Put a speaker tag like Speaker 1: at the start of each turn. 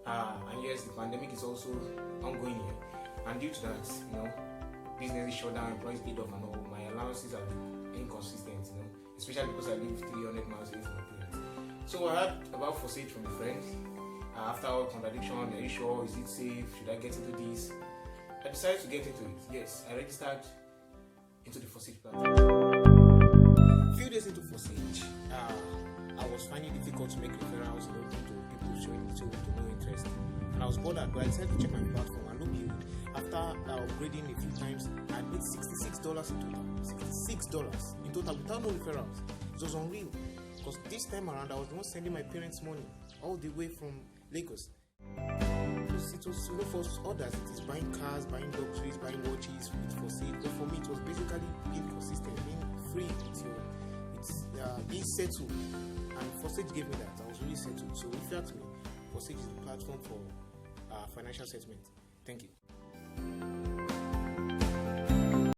Speaker 1: And yes, the pandemic is also ongoing here, and due to that, business is shut down, employees laid off, and all. My allowances are inconsistent, especially because I live 300 miles away from my parents. So I heard about Forsage from a friend. After all contradiction, are you sure? Is it safe? Should I get into this? I decided to get into it. Yes, I registered into the Forsage platform. A few days into Forsage, I was finding it difficult to make referrals, to people showing no interest. And I was bothered, but I decided to check my platform, and look you. After upgrading a few times, I made $66 in total. $66 in total without no referrals. It was unreal. Because this time around, I was the one sending my parents money all the way from Lagos. It was for others, it is buying cars, buying luxuries, buying watches for sale. But for me, it was basically being consistent, being free being settled. And Forsage gave me that. I was really settled. So if you ask me, Forsage is the platform for financial settlement. Thank you.